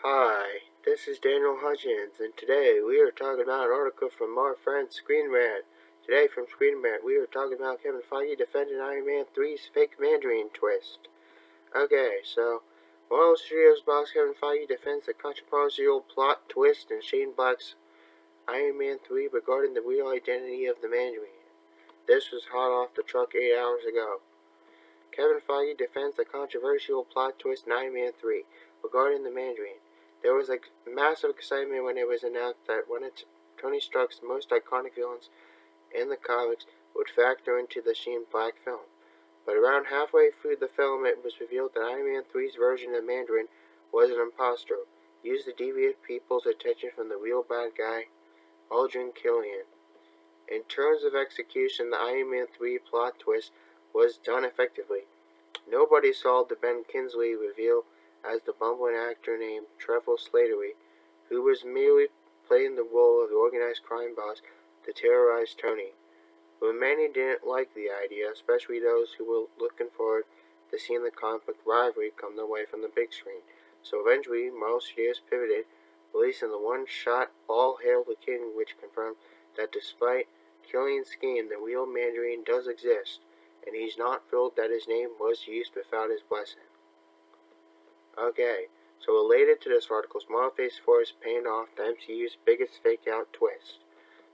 Hi, this is Daniel Hutchins, and today we are talking about an article from our friend Screen Rant. Today from Screen Rant, we are talking about Kevin Feige defending Iron Man 3's fake Mandarin twist. Okay, so Marvel Studios boss Kevin Feige defends the controversial plot twist in Shane Black's Iron Man 3 regarding the real identity of the Mandarin. This was hot off the truck 8 hours ago. Kevin Feige defends the controversial plot twist in Iron Man 3 regarding the Mandarin. There was massive excitement when it was announced that one of Tony Stark's most iconic villains in the comics would factor into the Shane Black film. But around halfway through the film, it was revealed that Iron Man 3's version of Mandarin was an impostor, used to deviate people's attention from the real bad guy, Aldrin Killian. In terms of execution, the Iron Man 3 plot twist was done effectively. Nobody saw the Ben Kingsley reveal as the bumbling actor named Trevor Slattery, who was merely playing the role of the organized crime boss to terrorize Tony. But many didn't like the idea, especially those who were looking forward to seeing the comic book rivalry come their way from the big screen. So eventually, Marvel Studios pivoted, releasing the one-shot All Hail the King, which confirmed that despite Killian's scheme, the real Mandarin does exist, and he's not thrilled that his name was used without his blessing. Okay, so related to this article, Marvel Phase 4 is paying off the MCU's biggest fake-out twist.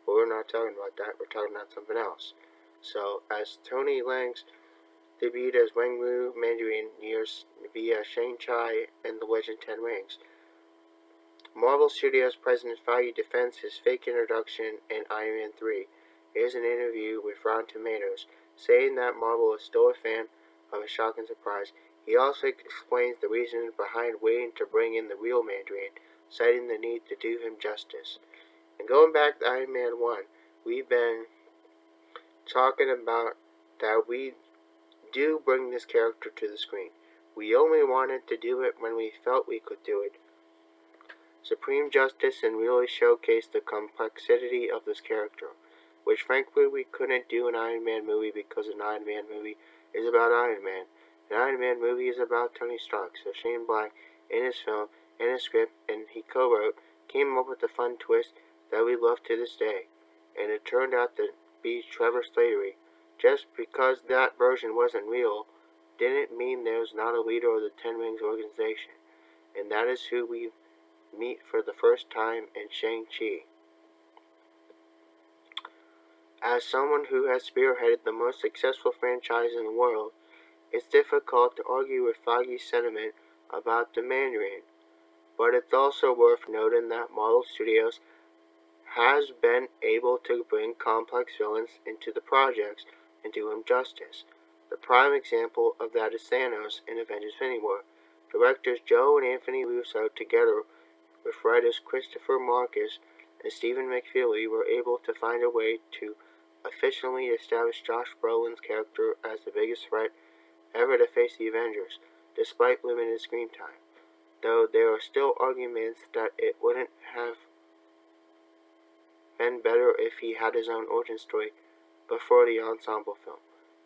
But we're not talking about that, we're talking about something else. So, as Tony Leung's debuted as Wenwu Mandarin years via Shang-Chi and the Legend 10 Rings, Marvel Studios President Feige defends his fake introduction in Iron Man 3. Here's an interview with Rotten Tomatoes, saying that Marvel is still a fan of a shocking surprise. He also explains the reason behind waiting to bring in the real Mandarin, citing the need to do him justice. And going back to Iron Man 1, we've been talking about that we do bring this character to the screen. We only wanted to do it when we felt we could do it. Supreme justice and really showcase the complexity of this character, which frankly we couldn't do an Iron Man movie because an Iron Man movie is about Iron Man. An Iron Man movie is about Tony Stark, so Shane Black, in his film, in his script, and he co-wrote, came up with a fun twist that we love to this day, and it turned out to be Trevor Slattery. Just because that version wasn't real, didn't mean there's not a leader of the Ten Rings organization, and that is who we meet for the first time in Shang-Chi. As someone who has spearheaded the most successful franchise in the world, it's difficult to argue with Feige's sentiment about the Mandarin, but it's also worth noting that Marvel Studios has been able to bring complex villains into the projects and do him justice. The prime example of that is Thanos in Avengers Infinity War. Directors Joe and Anthony Russo, together with writers Christopher Marcus and Stephen McFeely, were able to find a way to efficiently establish Josh Brolin's character as the biggest threat ever to face the Avengers, despite limited screen time, though there are still arguments that it wouldn't have been better if he had his own origin story before the ensemble film.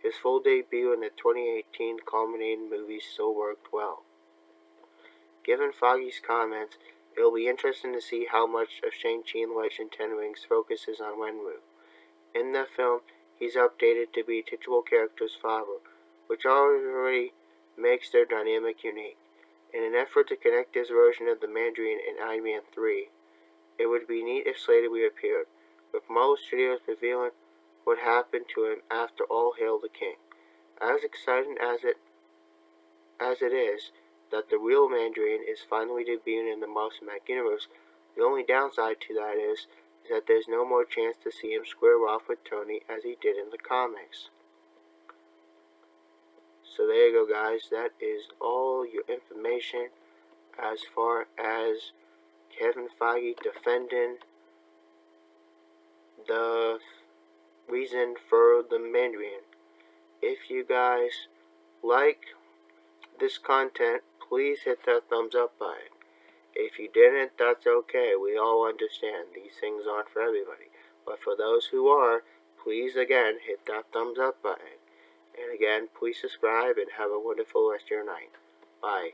His full debut in the 2018 culminating movie still worked well. Given Feige's comments, it will be interesting to see how much of Shang-Chi and Legend 10 Rings focuses on Wenwu. In the film, he's updated to be titular character's father, which already makes their dynamic unique. In an effort to connect this version of the Mandarin in Iron Man 3, it would be neat if Slattery appeared, with Marvel Studios revealing what happened to him after All Hail the King. As exciting as it is that the real Mandarin is finally debuting in the Marvel Cinematic Universe, the only downside to that is that there's no more chance to see him square off with Tony as he did in the comics. So there you go, guys. That is all your information as far as Kevin Feige defending the reason for the Mandarin. If you guys like this content, please hit that thumbs up button. If you didn't, that's okay. We all understand. These things aren't for everybody. But for those who are, please again hit that thumbs up button. And again, please subscribe and have a wonderful rest of your night. Bye.